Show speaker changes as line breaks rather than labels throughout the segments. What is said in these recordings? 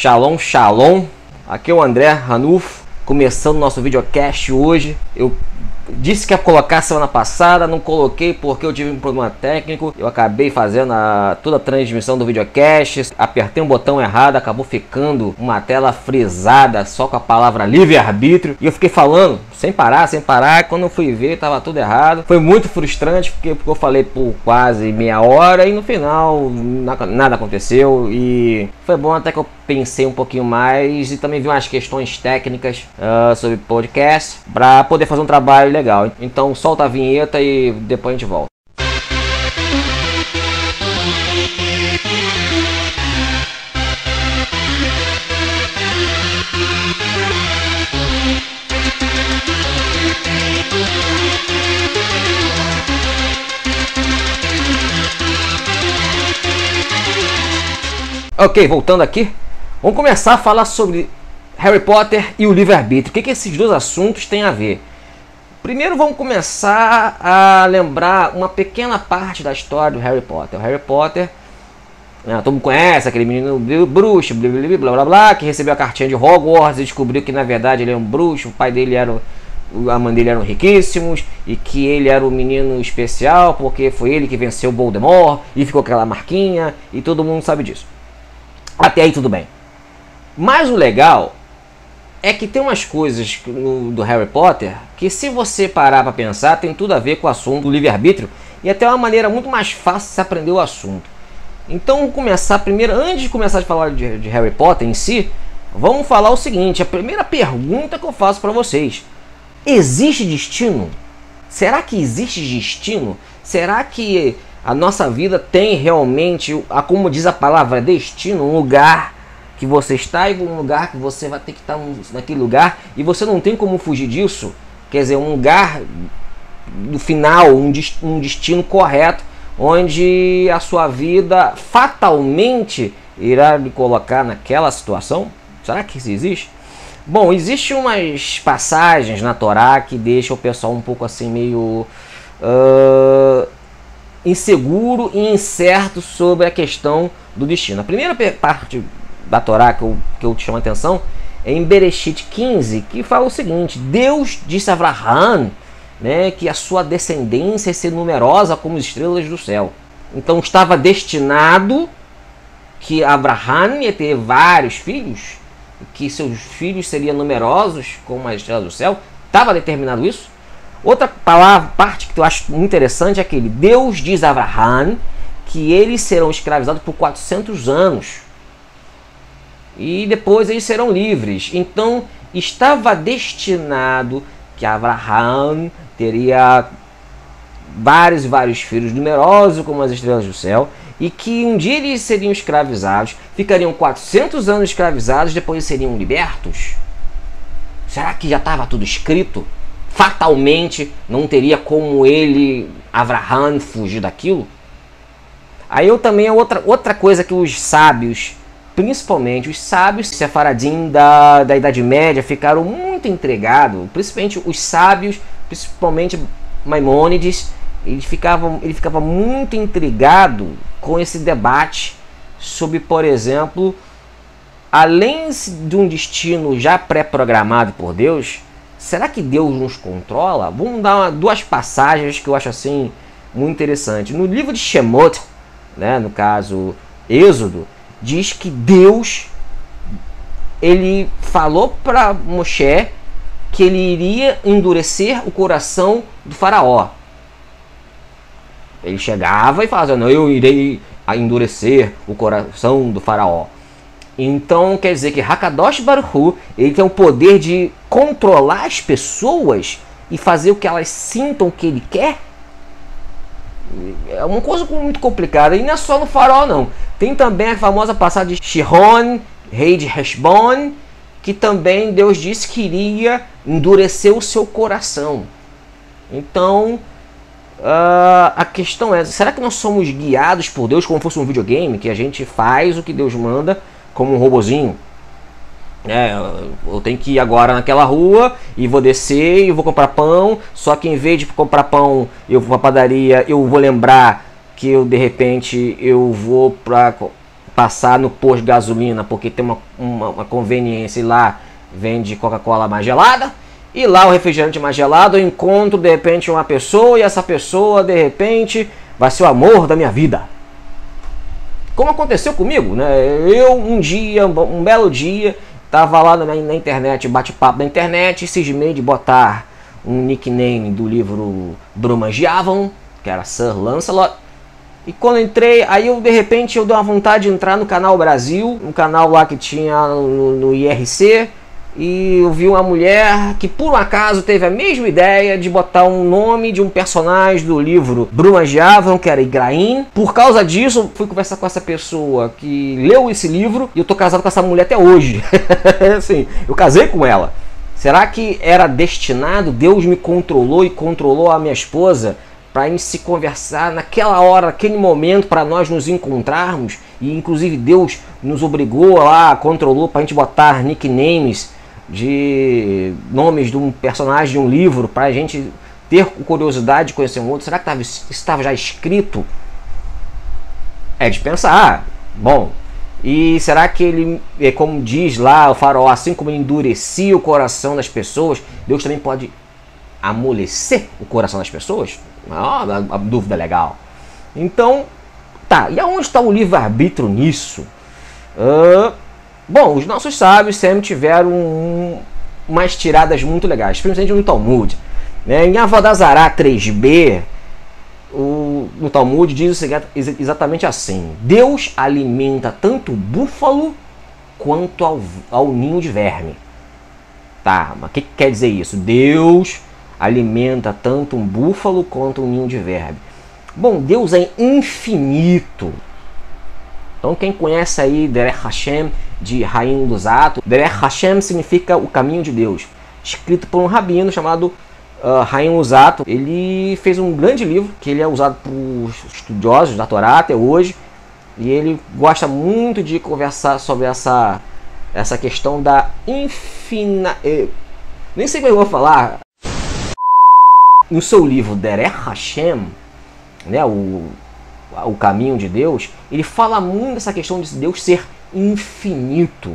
Shalom, shalom. Aqui é o André Ranulfo, começando nosso videocast hoje. Eu disse que ia colocar semana passada, não coloquei porque eu tive um problema técnico. Eu acabei fazendo toda a transmissão do videocast, apertei um botão errado, acabou ficando uma tela frisada só com a palavra livre-arbítrio. E eu fiquei falando sem parar, quando eu fui ver estava tudo errado. Foi muito frustrante porque eu falei por quase meia hora e no final nada aconteceu. E foi bom até que eu pensei um pouquinho mais e também vi umas questões técnicas sobre podcast para poder fazer um trabalho legal. Então solta a vinheta e depois a gente volta. Ok, voltando aqui, vamos começar a falar sobre Harry Potter e o livre-arbítrio. O que esses dois assuntos têm a ver? Primeiro vamos começar a lembrar uma pequena parte da história do Harry Potter. O Harry Potter, todo mundo conhece aquele menino bruxo, blá blá blá, que recebeu a cartinha de Hogwarts e descobriu que na verdade ele é um bruxo, o pai dele era a mãe dele eram riquíssimos e que ele era o menino especial porque foi ele que venceu o Voldemort e ficou aquela marquinha e todo mundo sabe disso. Até aí tudo bem. Mas o legal é que tem umas coisas do Harry Potter que, se você parar para pensar, tem tudo a ver com o assunto do livre-arbítrio e até uma maneira muito mais fácil de se aprender o assunto. Então vamos começar primeiro, antes de começar a falar de Harry Potter em si, vamos falar o seguinte, a primeira pergunta que eu faço para vocês: existe destino? Será que existe destino? Será que a nossa vida tem realmente, como diz a palavra, destino, um lugar que você está e um lugar que você vai ter que estar naquele lugar e você não tem como fugir disso? Quer dizer, um lugar no final, um destino correto, onde a sua vida fatalmente irá lhe colocar naquela situação? Será que isso existe? Bom, existem umas passagens na Torá que deixam o pessoal um pouco assim meio inseguro e incerto sobre a questão do destino. A primeira parte da Torá que eu te chamo a atenção é em Bereshit 15, que fala o seguinte: Deus disse a Abraham, que a sua descendência ia ser numerosa como as estrelas do céu. Então estava destinado que Abraham ia ter vários filhos, que seus filhos seriam numerosos como as estrelas do céu. Estava determinado isso. Outra parte que eu acho muito interessante é aquele: Deus diz a Abraham que eles serão escravizados por 400 anos e depois eles serão livres. Então estava destinado que Abraham teria vários e vários filhos numerosos como as estrelas do céu e que um dia eles seriam escravizados, ficariam 400 anos escravizados, depois seriam libertos. Será que já estava tudo escrito? Fatalmente não teria como ele, Abraham, fugir daquilo? Aí também outra coisa que os sábios, principalmente os sábios sefaradim da Idade Média, ficaram muito intrigados, principalmente os sábios, principalmente Maimônides, ele ficava muito intrigado com esse debate sobre, por exemplo, além de um destino já pré-programado por Deus, será que Deus nos controla? Vamos dar duas passagens que eu acho assim muito interessante. No livro de Shemot, no caso Êxodo, diz que Deus ele falou para Moshe que ele iria endurecer o coração do faraó. Ele chegava e falava: não, eu irei endurecer o coração do faraó. Então quer dizer que Hakadosh Baruch Hu, ele tem o poder de controlar as pessoas e fazer o que elas sintam que ele quer? É uma coisa muito complicada. E não é só no faraó não. Tem também a famosa passagem de Shihon, rei de Heshbon, que também Deus disse que iria endurecer o seu coração. Então a questão é: será que nós somos guiados por Deus como fosse um videogame, que a gente faz o que Deus manda como um robozinho? Eu tenho que ir agora naquela rua e vou descer e vou comprar pão, só que em vez de comprar pão eu vou à padaria, eu vou lembrar que eu de repente eu vou para passar no posto de gasolina porque tem uma conveniência e lá vende Coca-Cola mais gelada. E lá o refrigerante mais gelado, eu encontro de repente uma pessoa e essa pessoa de repente vai ser o amor da minha vida. Como aconteceu comigo, né? Eu um belo dia, tava lá na internet, bate-papo na internet, e cismei de botar um nickname do livro Brumas de Avon, que era Sir Lancelot. E quando entrei, aí eu de repente eu dei uma vontade de entrar no Canal Brasil, um canal lá que tinha no IRC, e eu vi uma mulher que por um acaso teve a mesma ideia de botar um nome de um personagem do livro Brumas de Avon, que era Igraine. Por causa disso, fui conversar com essa pessoa que leu esse livro e eu tô casado com essa mulher até hoje. Assim, eu casei com ela. Será que era destinado? Deus me controlou e controlou a minha esposa para a gente se conversar naquela hora, naquele momento, para nós nos encontrarmos? E inclusive Deus nos obrigou lá, controlou para a gente botar nicknames de nomes de um personagem de um livro para a gente ter curiosidade de conhecer um outro. Será que estava já escrito? É de pensar. Bom, e será que ele, como diz lá o Faraó, assim como ele endurecia o coração das pessoas, Deus também pode amolecer o coração das pessoas? Uma dúvida legal. Então, tá, e aonde está o livre-arbítrio nisso? Bom, os nossos sábios sempre tiveram umas tiradas muito legais, principalmente no Talmud. Né? Em Avodazará 3b, no Talmud diz exatamente assim: Deus alimenta tanto o búfalo quanto ao ninho de verme. Tá, mas o que quer dizer isso? Deus alimenta tanto um búfalo quanto um ninho de verme. Bom, Deus é infinito. Então quem conhece aí Derech Hashem de Haim Luzzatto, Derech Hashem significa o caminho de Deus, escrito por um rabino chamado Haim Luzzatto. Ele fez um grande livro que ele é usado por estudiosos da Torá até hoje, e ele gosta muito de conversar sobre essa questão da nem sei como eu vou falar. No seu livro Derech Hashem, né, o caminho de Deus, ele fala muito dessa questão de Deus ser infinito.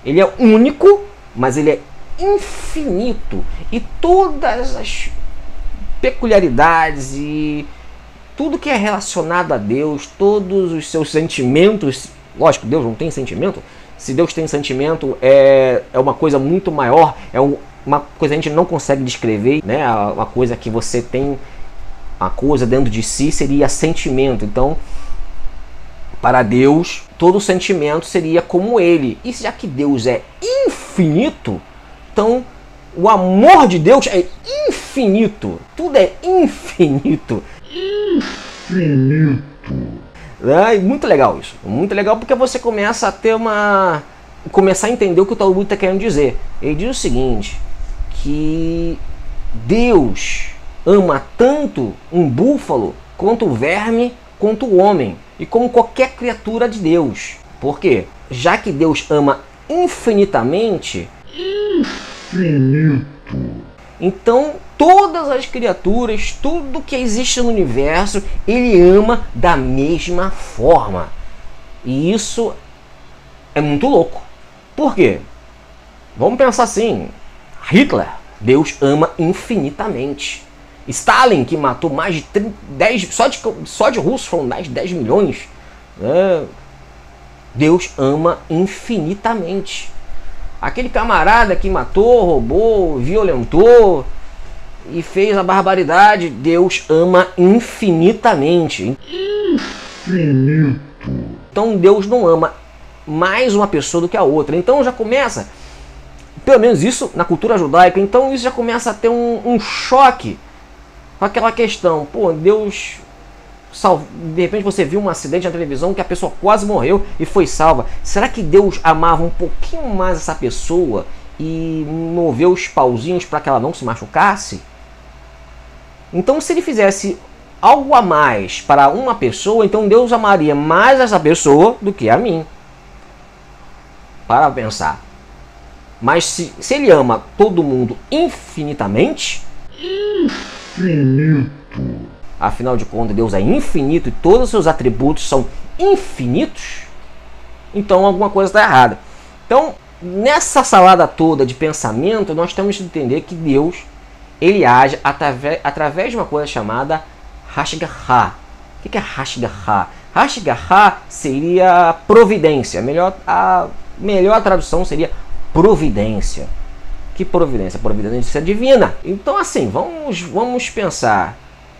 Ele é único, mas ele é infinito. E todas as peculiaridades e tudo que é relacionado a Deus, todos os seus sentimentos, lógico, Deus não tem sentimento. Se Deus tem sentimento, é uma coisa muito maior, uma coisa que a gente não consegue descrever, né? Uma coisa que você tem, a coisa dentro de si seria sentimento. Então, para Deus, todo sentimento seria como ele. E já que Deus é infinito, então o amor de Deus é infinito. Tudo é infinito. Infinito. É muito legal isso. Muito legal porque você começa a ter começar a entender o que o Talmud está querendo dizer. Ele diz o seguinte, que Deus ama tanto um búfalo quanto o verme, quanto o homem, e como qualquer criatura de Deus. Por quê? Já que Deus ama infinitamente, então todas as criaturas, tudo que existe no universo, ele ama da mesma forma. E isso é muito louco. Por quê? Vamos pensar assim, Hitler, Deus ama infinitamente. Stalin, que matou mais de 10, só de russos foram mais de 10 milhões, né? Deus ama infinitamente. Aquele camarada que matou, roubou, violentou e fez a barbaridade, Deus ama infinitamente. Infinito. Então Deus não ama mais uma pessoa do que a outra. Então já começa, pelo menos isso na cultura judaica, então isso já começa a ter um choque com aquela questão. Pô, Deus salva. De repente você viu um acidente na televisão que a pessoa quase morreu e foi salva. Será que Deus amava um pouquinho mais essa pessoa e moveu os pauzinhos para que ela não se machucasse? Então, se ele fizesse algo a mais para uma pessoa, então Deus amaria mais essa pessoa do que a mim. Para pensar. Mas se ele ama todo mundo infinitamente, afinal de contas, Deus é infinito e todos os seus atributos são infinitos. então alguma coisa está errada. Então, nessa salada toda de pensamento, nós temos que entender que Deus, ele age através de uma coisa chamada Hashgaha. O que é Hashgaha? Hashgaha seria providência. A melhor tradução seria providência. Que providência? Providência divina. Então, assim, vamos pensar.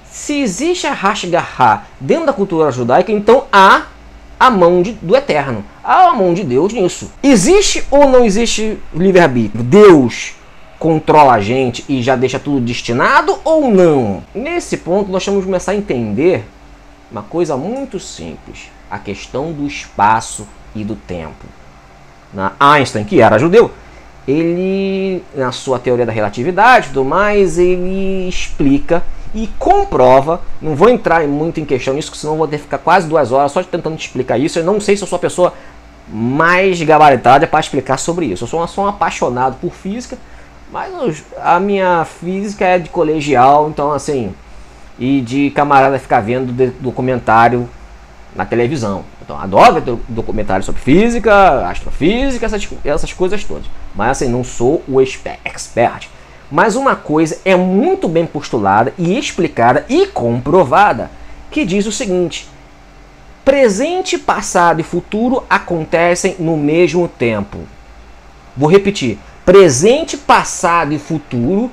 Se existe a Hashgaha dentro da cultura judaica, então há a mão do Eterno. Há a mão de Deus nisso. Existe ou não existe livre-arbítrio? Deus controla a gente e já deixa tudo destinado ou não? Nesse ponto, nós temos que começar a entender uma coisa muito simples. A questão do espaço e do tempo. Einstein, que era judeu, ele, na sua teoria da relatividade e tudo mais, ele explica e comprova. Não vou entrar muito em questão nisso, senão vou ter que ficar quase 2 horas só tentando te explicar isso. Eu não sei se eu sou a pessoa mais gabaritada para explicar sobre isso. Eu sou um apaixonado por física, mas a minha física é de colegial, então assim, e de camarada ficar vendo documentário na televisão. Então, adoro ver documentário sobre física, astrofísica, essas coisas todas. Mas assim, não sou o expert. Mas uma coisa é muito bem postulada e explicada e comprovada, que diz o seguinte: presente, passado e futuro acontecem no mesmo tempo. Vou repetir. Presente, passado e futuro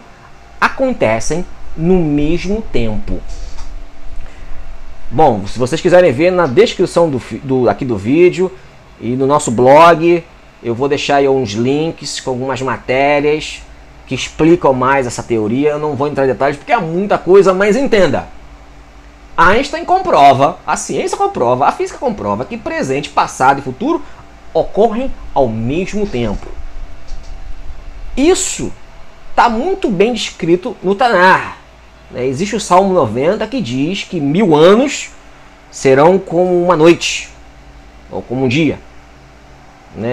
acontecem no mesmo tempo. Bom, se vocês quiserem ver, na descrição aqui do vídeo e no nosso blog, eu vou deixar aí uns links com algumas matérias que explicam mais essa teoria. Eu não vou entrar em detalhes porque é muita coisa, mas entenda. Einstein comprova, a ciência comprova, a física comprova que presente, passado e futuro ocorrem ao mesmo tempo. Isso está muito bem descrito no Tanar. Existe o Salmo 90 que diz que 1000 anos serão como uma noite, ou como um dia.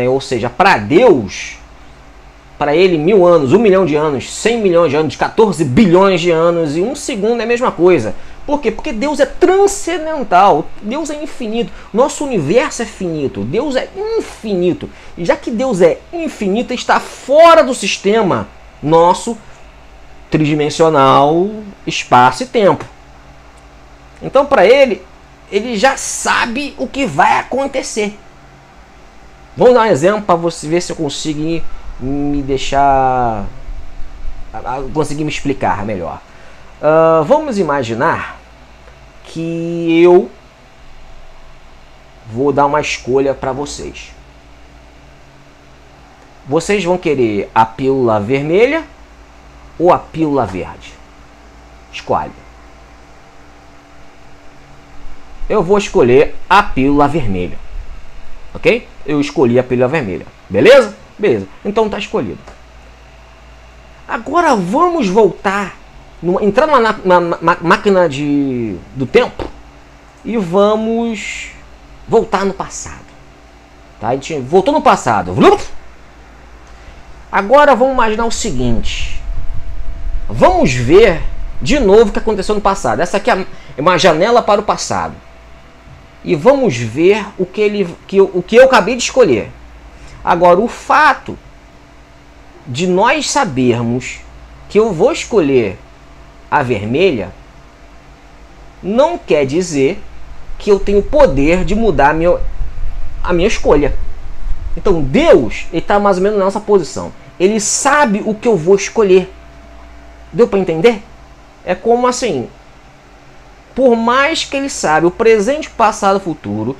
Ou seja, para Deus, para ele 1000 anos, 1 milhão de anos, 100 milhões de anos, 14 bilhões de anos e 1 segundo é a mesma coisa. Por quê? Porque Deus é transcendental, Deus é infinito, nosso universo é finito, Deus é infinito. E já que Deus é infinito, está fora do sistema nosso tridimensional, espaço e tempo. Então, para ele já sabe o que vai acontecer. Vamos dar um exemplo para você ver se eu consigo me deixar... conseguir me explicar melhor. Vamos imaginar que eu vou dar uma escolha para vocês. Vocês vão querer a pílula vermelha ou a pílula verde? Escolhe. Eu vou escolher a pílula vermelha. Ok? Eu escolhi a pílula vermelha. Beleza? Beleza. Então tá escolhido. Agora vamos voltar. Entrar na máquina do tempo. E vamos voltar no passado. Tá? A gente voltou no passado. Agora vamos imaginar o seguinte. Vamos ver de novo o que aconteceu no passado. Essa aqui é uma janela para o passado. E vamos ver o que eu acabei de escolher. Agora, o fato de nós sabermos que eu vou escolher a vermelha não quer dizer que eu tenho poder de mudar a minha escolha. Então, Deus está mais ou menos nessa posição. Ele sabe o que eu vou escolher. Deu para entender? É como assim, por mais que ele sabe o presente, passado e futuro,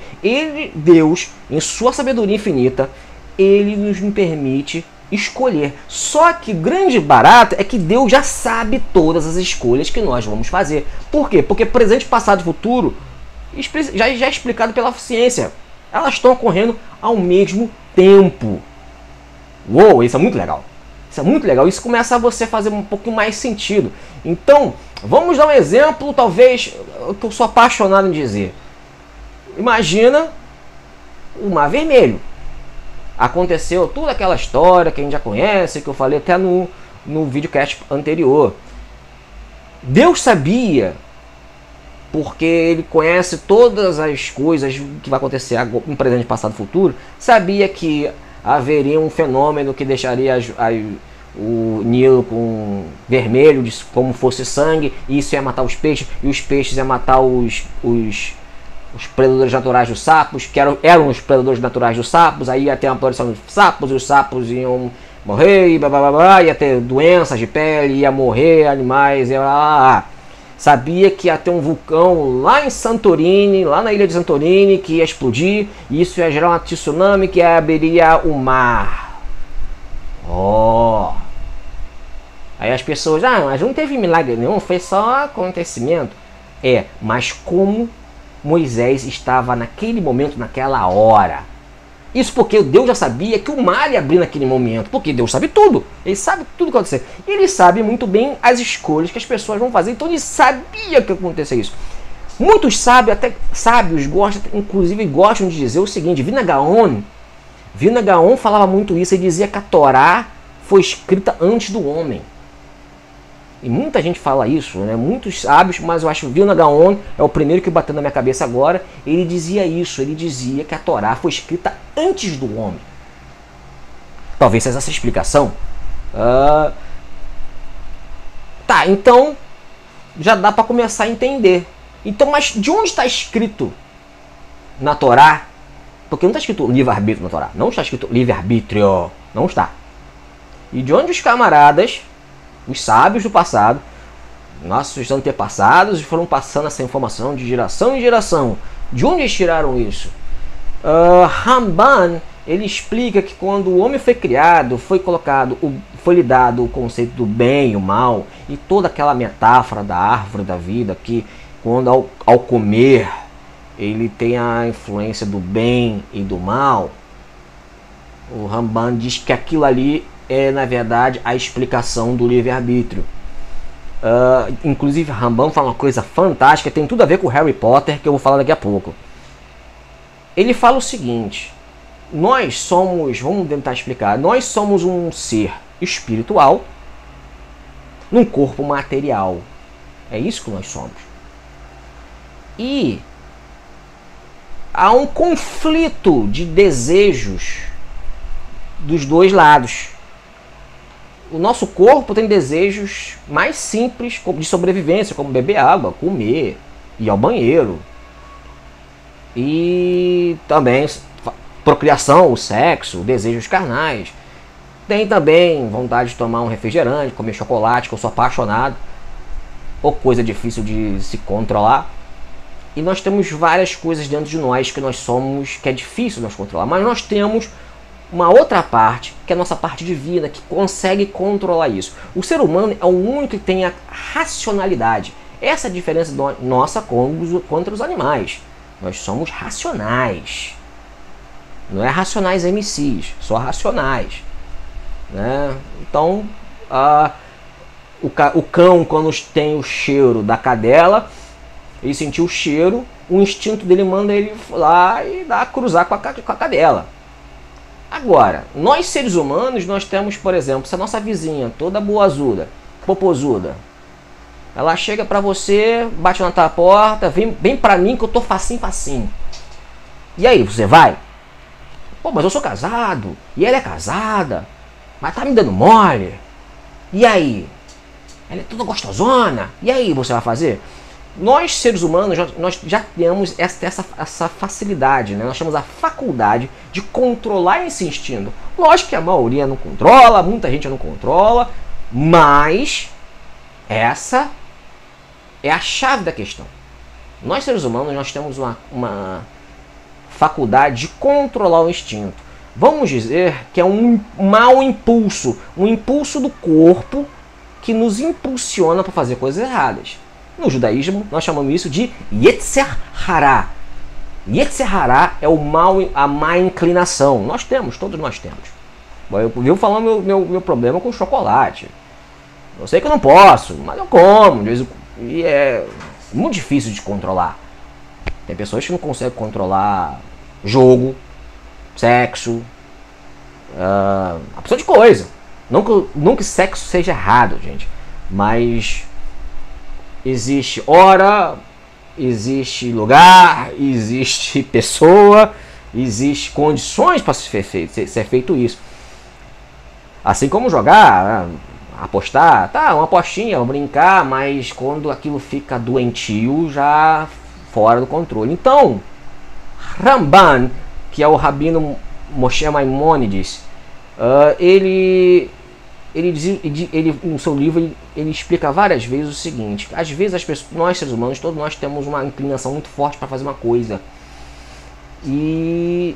Deus, em sua sabedoria infinita, ele nos permite escolher. Só que o grande barato é que Deus já sabe todas as escolhas que nós vamos fazer. Por quê? Porque presente, passado e futuro já é explicado pela ciência. Elas estão ocorrendo ao mesmo tempo. Uou, isso é muito legal. Isso é muito legal. Isso começa a você fazer um pouquinho mais sentido. Então, vamos dar um exemplo, talvez, que eu sou apaixonado em dizer. Imagina o Mar Vermelho. Aconteceu toda aquela história que a gente já conhece, que eu falei até no videocast anterior. Deus sabia porque ele conhece todas as coisas que vai acontecer no presente, passado e futuro, sabia que haveria um fenômeno que deixaria o Nilo com vermelho, como fosse sangue, e isso ia matar os peixes, e os peixes iam matar os predadores naturais dos sapos, que eram os predadores naturais dos sapos. Aí ia ter uma aparição de sapos, e os sapos iam morrer, e blá, blá, blá, blá, ia ter doenças de pele, ia morrer animais, e blá, blá, blá. Sabia que ia ter um vulcão lá em Santorini, lá na ilha de Santorini, que ia explodir, e isso ia gerar um tsunami que abriria o mar. Aí as pessoas, mas não teve milagre nenhum, foi só acontecimento. Mas como Moisés estava naquele momento, naquela hora? Isso porque Deus já sabia que o mar ia abrir naquele momento, porque Deus sabe tudo, ele sabe tudo o que vai acontecer. Ele sabe muito bem as escolhas que as pessoas vão fazer, então ele sabia que ia acontecer isso. Muitos sábios, até sábios, inclusive gostam de dizer o seguinte: Vilna Gaon falava muito isso, ele dizia que a Torá foi escrita antes do homem. E muita gente fala isso, né? Muitos sábios, mas eu acho que Vilna Gaon é o primeiro que bateu na minha cabeça agora. Ele dizia isso, ele dizia que a Torá foi escrita antes do homem. Talvez seja essa explicação. Então já dá para começar a entender. Então, mas de onde está escrito na Torá? Porque não está escrito livre-arbítrio na Torá. Não está escrito livre-arbítrio. Não está. E de onde os camaradas, os sábios do passado, nossos antepassados, foram passando essa informação de geração em geração? De onde eles tiraram isso? Ramban, ele explica que quando o homem foi criado, foi lhe dado o conceito do bem e o mal, e toda aquela metáfora da árvore da vida, que quando ao comer ele tem a influência do bem e do mal. O Ramban diz que aquilo ali é, na verdade, a explicação do livre-arbítrio. Inclusive, Ramban fala uma coisa fantástica, tem tudo a ver com Harry Potter, que eu vou falar daqui a pouco. Ele fala o seguinte: nós somos, vamos tentar explicar, nós somos um ser espiritual num corpo material. É isso que nós somos. E há um conflito de desejos dos dois lados. O nosso corpo tem desejos mais simples de sobrevivência, como beber água, comer, ir ao banheiro. E também procriação, o sexo, desejos carnais. Tem também vontade de tomar um refrigerante, comer chocolate, que eu sou apaixonado. Ou coisa difícil de se controlar. E nós temos várias coisas dentro de nós que nós somos, que é difícil nós controlar. Mas nós temos uma outra parte, que é a nossa parte divina, que consegue controlar isso. O ser humano é o único que tem a racionalidade. Essa é a diferença nossa contra os animais. Nós somos racionais. Não é racionais MCs, só racionais. Né? Então, o cão, quando tem o cheiro da cadela, ele sentiu o cheiro, o instinto dele manda ele lá e cruzar com a cadela. Agora, nós seres humanos, nós temos, por exemplo, se a nossa vizinha, toda boazuda, popozuda, ela chega pra você, bate na tua porta, vem pra mim que eu tô facinho. E aí, você vai? Pô, mas eu sou casado, e ela é casada, mas tá me dando mole. E aí? Ela é toda gostosona, e aí você vai fazer? Nós, seres humanos, nós já temos essa facilidade, né? Nós temos a faculdade de controlar esse instinto. Lógico que a maioria não controla, muita gente não controla, mas essa é a chave da questão. Nós, seres humanos, nós temos uma faculdade de controlar o instinto. Vamos dizer que é um mau impulso, um impulso do corpo que nos impulsiona para fazer coisas erradas. No judaísmo, nós chamamos isso de Yetzer Hara. Yetzer Hara é o mal, a má inclinação. Nós temos, todos nós temos. Eu vivo falando meu problema com chocolate. Eu sei que eu não posso, mas eu como. E é muito difícil de controlar. Tem pessoas que não conseguem controlar jogo, sexo, a pessoa de coisa. Não que sexo seja errado, gente. Mas existe, ora, existe lugar, existe pessoa, existe condições para ser feito isso. Assim como jogar, apostar, tá, uma apostinha, brincar, mas quando aquilo fica doentio, já fora do controle. Então, Ramban, que é o rabino Moshe Maimonides, ele no seu livro ele explica várias vezes o seguinte: às vezes as pessoas, nós seres humanos, todos nós temos uma inclinação muito forte para fazer uma coisa e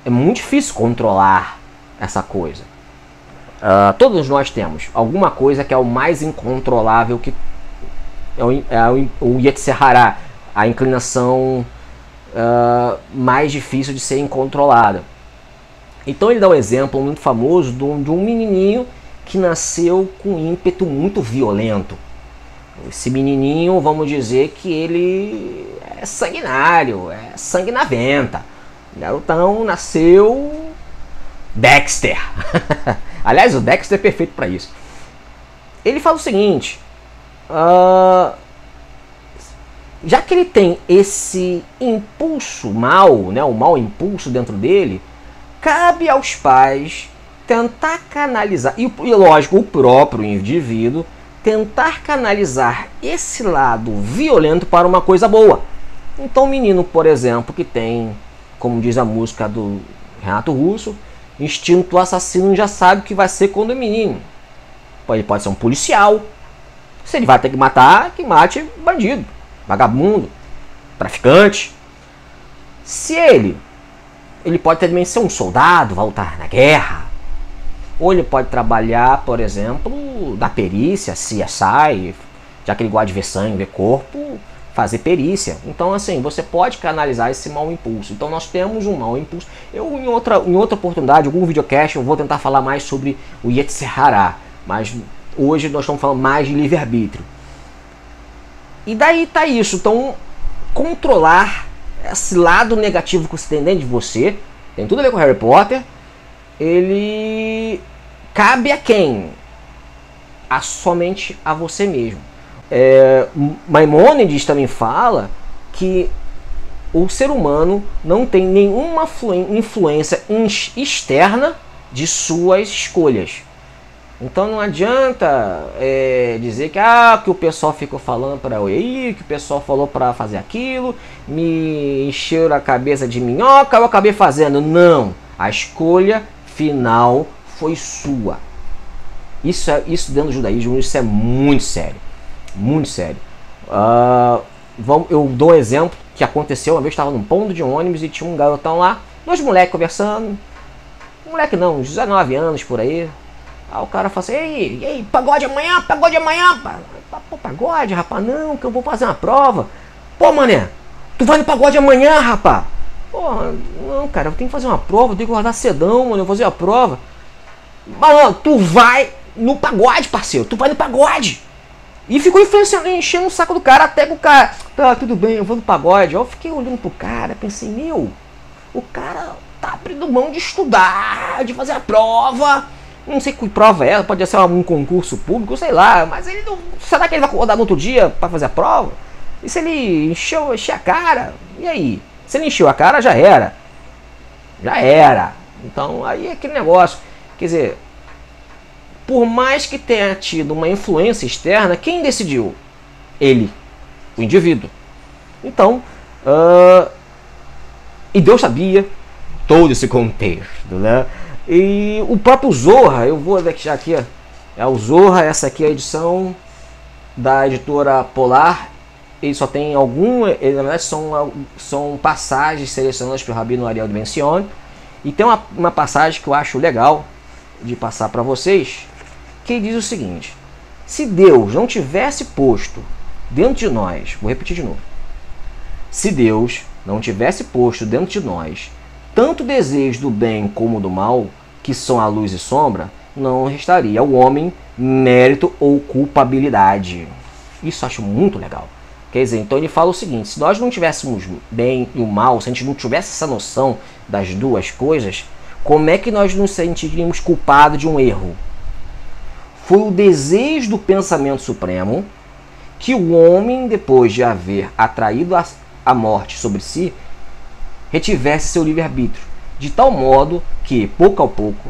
é muito difícil controlar essa coisa. Todos nós temos alguma coisa que é o mais incontrolável, que é o Yetzer Hara, a inclinação mais difícil de ser incontrolada. Então ele dá um exemplo muito famoso de um menininho que nasceu com um ímpeto muito violento. Esse menininho, vamos dizer que ele é sanguinário, é sangue na venta. O garotão nasceu Dexter. Aliás, o Dexter é perfeito para isso. Ele fala o seguinte: já que ele tem esse impulso mal, né, o mau impulso dentro dele, cabe aos pais tentar canalizar, e lógico, o próprio indivíduo tentar canalizar esse lado violento para uma coisa boa. Então o menino, por exemplo, que tem, como diz a música do Renato Russo, instinto assassino, já sabe o que vai ser quando é menino. Ele pode ser um policial. Se ele vai ter que matar, que mate bandido, vagabundo, traficante. Se ele pode também ser um soldado, voltar na guerra. Ou ele pode trabalhar, por exemplo, da perícia, CSI, já que ele gosta de ver sangue, ver corpo, fazer perícia. Então, assim, você pode canalizar esse mau impulso. Então, nós temos um mau impulso. Eu, em outra oportunidade, algum videocast, eu vou tentar falar mais sobre o Yetzer Hara. Mas hoje nós estamos falando mais de livre-arbítrio. E daí tá isso. Então, controlar esse lado negativo que você tem dentro de você, tem tudo a ver com Harry Potter, ele cabe a quem? Somente a você mesmo. Maimônides também fala que o ser humano não tem nenhuma influência externa de suas escolhas. Então não adianta dizer que o pessoal ficou falando para eu ir, que o pessoal falou para fazer aquilo, me encheram a cabeça de minhoca, eu acabei fazendo. Não, a escolha final foi sua. Isso dentro do judaísmo, isso é muito sério. Muito sério. Eu dou um exemplo que aconteceu uma vez. Estava num ponto de ônibus e tinha um garotão lá, dois moleques conversando. Moleque não, uns 19 anos por aí. Aí o cara fala assim: e aí, pagode amanhã? Pô, pagode, rapaz? Não, que eu vou fazer uma prova. Pô, mané, tu vai no pagode amanhã, rapaz? Porra, não, cara, eu tenho que fazer uma prova, eu tenho que guardar cedão, mano, eu vou fazer a prova. Mas não, tu vai no pagode, parceiro, tu vai no pagode. E ficou influenciando, enchendo o saco do cara, até que o cara, tá, tudo bem, eu vou no pagode. Eu fiquei olhando pro cara, pensei, meu, o cara tá abrindo mão de estudar, de fazer a prova. Não sei que prova é, pode ser um concurso público, sei lá, mas ele não. Será que ele vai acordar no outro dia pra fazer a prova? E se ele encher a cara? E aí? Se ele encheu a cara, já era. Já era. Então aí é aquele negócio. Quer dizer, por mais que tenha tido uma influência externa, quem decidiu? Ele, o indivíduo. Então, e Deus sabia todo esse contexto, né? E o próprio Zohar, eu vou deixar aqui, ó, é o Zohar, essa aqui é a edição da editora Polar. Ele só tem na verdade são passagens selecionadas pelo Rabino Ariel de Ben-Sion. E tem uma passagem que eu acho legal de passar para vocês, que diz o seguinte: se Deus não tivesse posto dentro de nós, vou repetir de novo, se Deus não tivesse posto dentro de nós tanto desejo do bem como do mal, que são a luz e sombra, não restaria ao homem mérito ou culpabilidade. Isso eu acho muito legal. Quer dizer, então ele fala o seguinte: se nós não tivéssemos bem e o mal, se a gente não tivesse essa noção das duas coisas, como é que nós nos sentiríamos culpados de um erro? Foi o desejo do pensamento supremo que o homem, depois de haver atraído a morte sobre si, retivesse seu livre-arbítrio, de tal modo que, pouco a pouco,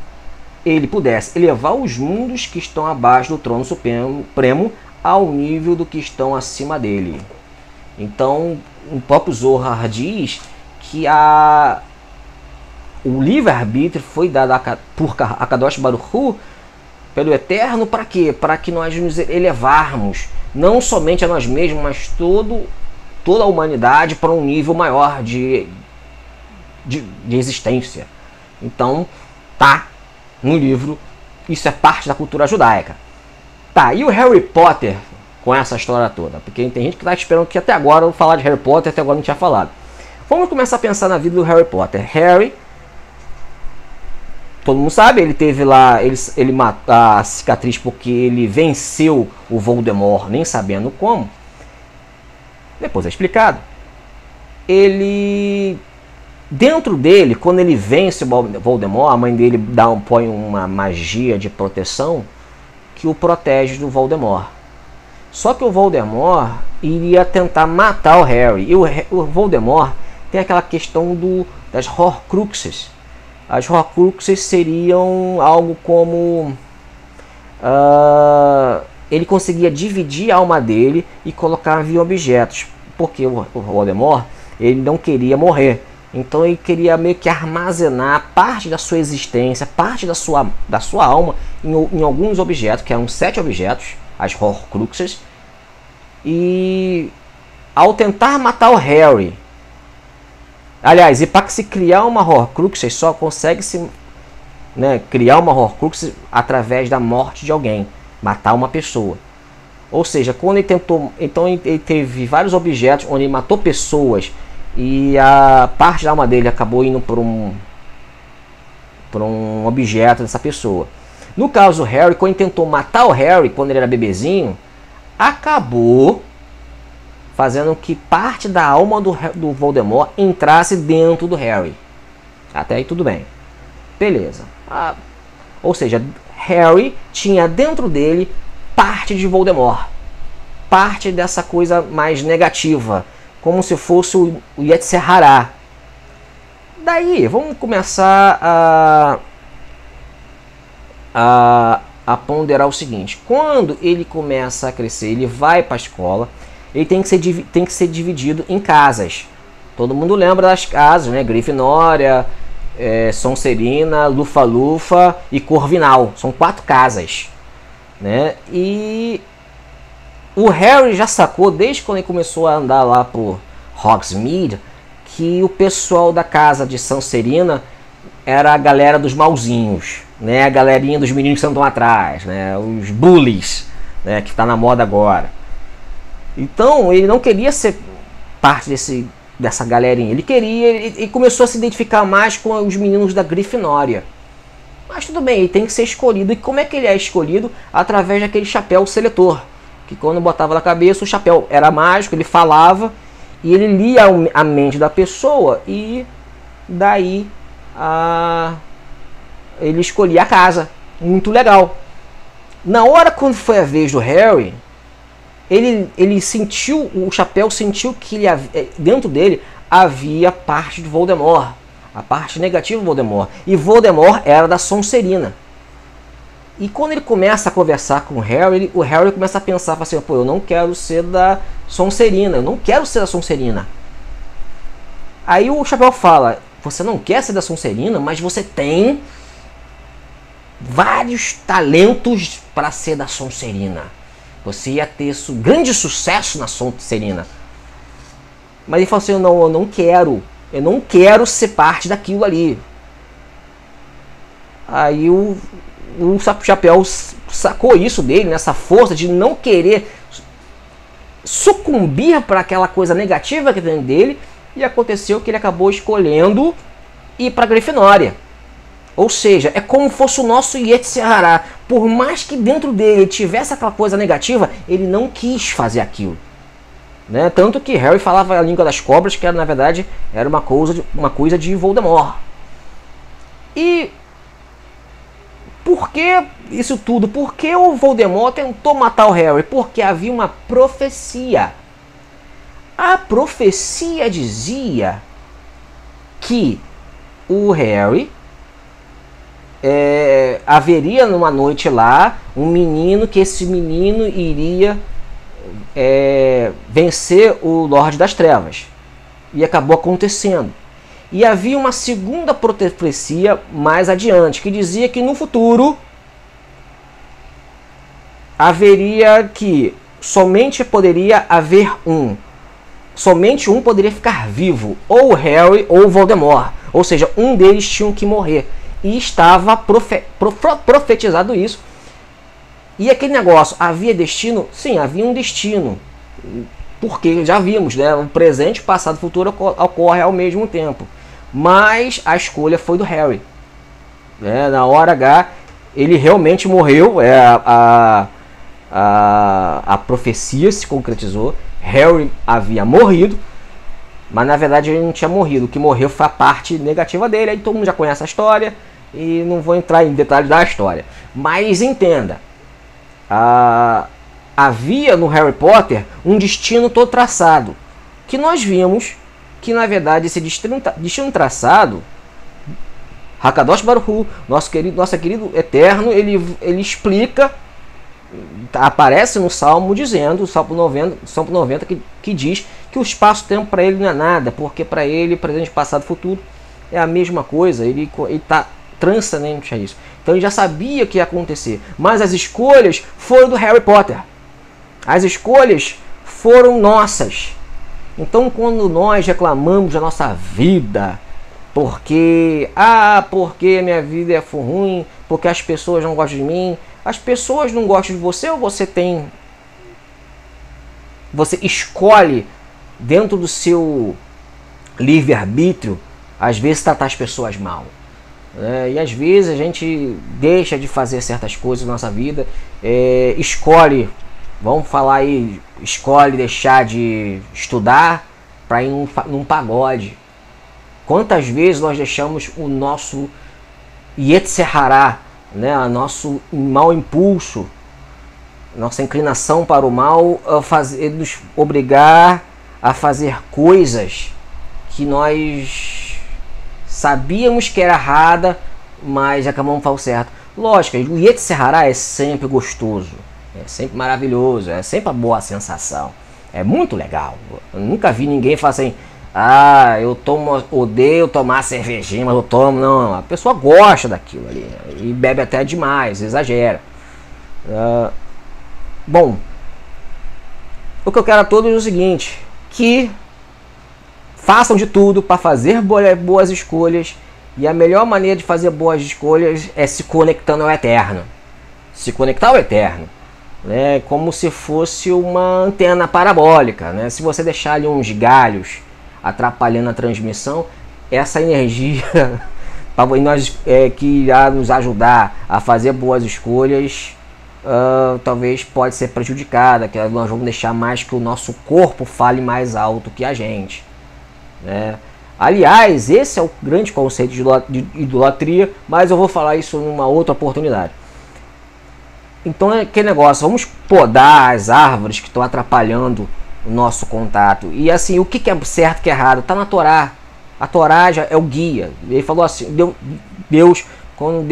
ele pudesse elevar os mundos que estão abaixo do trono supremo ao nível do que estão acima dele. Então, o próprio Zohar diz que o livre-arbítrio foi dado por Akadosh Baruch Hu, pelo Eterno, para quê? Para que nós nos elevarmos, não somente a nós mesmos, mas toda a humanidade para um nível maior de existência. Então, tá no livro, isso é parte da cultura judaica. Tá, e o Harry Potter com essa história toda? Porque tem gente que está esperando que até agora eu falar de Harry Potter, até agora não tinha falado. Vamos começar a pensar na vida do Harry Potter. Harry, todo mundo sabe, ele teve lá, ele matou a cicatriz porque ele venceu o Voldemort, nem sabendo como. Depois é explicado. Ele, dentro dele, quando ele vence o Voldemort, a mãe dele põe uma magia de proteção que o protege do Voldemort. Só que o Voldemort iria tentar matar o Harry. E o Voldemort tem aquela questão das Horcruxes. As Horcruxes seriam algo como... ele conseguia dividir a alma dele e colocar em objetos. Porque o Voldemort, ele não queria morrer. Então ele queria meio que armazenar parte da sua existência, parte da sua alma em alguns objetos, que eram 7 objetos, as Horcruxes. E ao tentar matar o Harry... Aliás, e para se criar uma Horcrux, só consegue se criar uma Horcrux através da morte de alguém, matar uma pessoa. Ou seja, quando ele tentou, então ele teve vários objetos onde ele matou pessoas e a parte da alma dele acabou indo por um objeto dessa pessoa. No caso do Harry, quando ele tentou matar o Harry quando ele era bebezinho, acabou fazendo que parte da alma do Voldemort entrasse dentro do Harry. Até aí tudo bem. Beleza. Ou seja, Harry tinha dentro dele parte de Voldemort. Parte dessa coisa mais negativa. Como se fosse o Yetzer Hara. Daí, vamos começar a ponderar o seguinte. Quando ele começa a crescer, ele vai para a escola... ele tem que ser dividido em casas. Todo mundo lembra das casas, né? Grifinória, Sonserina, Lufa-Lufa e Corvinal. São 4 casas, né? E o Harry já sacou, desde quando ele começou a andar lá por Hogsmeade, que o pessoal da casa de Sonserina era a galera dos malzinhos, né? A galerinha dos meninos que andam atrás, né? Os bullies, né? Que está na moda agora. Então ele não queria ser parte dessa galerinha. Ele começou a se identificar mais com os meninos da Grifinória. Mas tudo bem, ele tem que ser escolhido. E como é que ele é escolhido? Através daquele chapéu seletor. Que quando botava na cabeça, o chapéu era mágico, ele falava. E ele lia a mente da pessoa. E daí ele escolhia a casa. Muito legal. Na hora quando foi a vez do Harry... Ele sentiu, o chapéu sentiu que dentro dele havia parte de Voldemort, a parte negativa do Voldemort, e Voldemort era da Sonserina. E quando ele começa a conversar com o Harry começa a pensar assim, pô, eu não quero ser da Sonserina, eu não quero ser da Sonserina. Aí o chapéu fala, você não quer ser da Sonserina, mas você tem vários talentos para ser da Sonserina. Você ia ter grande sucesso na Sonserina. Mas ele falou assim, não, eu não quero ser parte daquilo ali. Aí o chapéu sacou isso dele, nessa força de não querer sucumbir para aquela coisa negativa que tem dele. E aconteceu que ele acabou escolhendo ir para a Grifinória. Ou seja, é como fosse o nosso Yetzer Hara. Por mais que dentro dele tivesse aquela coisa negativa, ele não quis fazer aquilo. Né? Tanto que Harry falava a língua das cobras, que na verdade era uma coisa de Voldemort. E Por que isso tudo? Por que o Voldemort tentou matar o Harry? Porque havia uma profecia. A profecia dizia que o Harry haveria numa noite lá um menino, que esse menino iria vencer o Lorde das Trevas. E acabou acontecendo. E havia uma segunda profecia mais adiante, que dizia que no futuro haveria que somente poderia haver somente um poderia ficar vivo, ou o Harry ou o Voldemort. Ou seja, um deles tinha que morrer. E estava profetizado isso. E aquele negócio, havia destino? Sim, havia um destino. Porque já vimos, né? O presente, passado e futuro ocorre ao mesmo tempo. Mas a escolha foi do Harry. Na hora H, ele realmente morreu. A profecia se concretizou. Harry havia morrido, mas na verdade ele não tinha morrido. O que morreu foi a parte negativa dele. Aí todo mundo já conhece a história e não vou entrar em detalhes da história. Mas entenda, havia no Harry Potter um destino todo traçado, que nós vimos que na verdade esse destino traçado, Hakadosh Baruch Hu, nosso querido Eterno, ele explica. Aparece no Salmo dizendo, Salmo 90 que diz que o espaço-tempo para ele não é nada, porque para ele, presente, passado e futuro é a mesma coisa, ele está transcendente a isso. Então ele já sabia o que ia acontecer, mas as escolhas foram do Harry Potter, as escolhas foram nossas. Então quando nós reclamamos da nossa vida, porque minha vida é ruim, porque as pessoas não gostam de mim, as pessoas não gostam de você, ou você escolhe dentro do seu livre-arbítrio, às vezes, tratar as pessoas mal. E às vezes a gente deixa de fazer certas coisas na nossa vida, escolhe deixar de estudar para ir num pagode. Quantas vezes nós deixamos o nosso Yetzer Hará, nosso mau impulso, nossa inclinação para o mal, nos obrigar a fazer coisas que nós sabíamos que era errada, mas acabamos fazendo certo. Lógico, o Yetzer Hará é sempre gostoso, é sempre maravilhoso, é sempre uma boa sensação, é muito legal. Eu nunca vi ninguém falar assim: eu odeio tomar cervejinha, mas eu tomo. Não, a pessoa gosta daquilo ali e bebe até demais, exagera. Bom, o que eu quero a todos é o seguinte: que façam de tudo para fazer boas escolhas, e a melhor maneira de fazer boas escolhas é se conectando ao Eterno. Se conectar ao Eterno, como se fosse uma antena parabólica, Se você deixar ali uns galhos atrapalhando a transmissão, essa energia que irá nos ajudar a fazer boas escolhas, talvez pode ser prejudicada, que nós vamos deixar mais que o nosso corpo fale mais alto que a gente. Aliás, esse é o grande conceito de idolatria, mas eu vou falar isso numa outra oportunidade. Então é aquele negócio, vamos podar as árvores que estão atrapalhando o nosso contato. E assim, o que é certo e o que é errado? Está na Torá. A Torá já é o guia. Ele falou assim, Deus, quando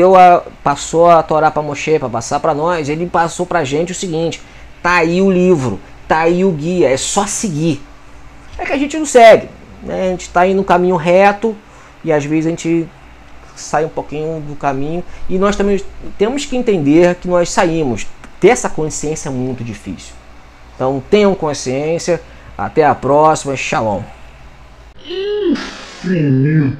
passou a Torá para Moshe, para passar para nós, ele passou para a gente o seguinte: tá aí o livro, tá aí o guia, é só seguir. É que a gente não segue, A gente está indo no caminho reto e às vezes a gente sai um pouquinho do caminho, e nós também temos que entender que nós saímos. Ter essa consciência é muito difícil. Então tenham consciência. Até a próxima. Shalom.
Infinito.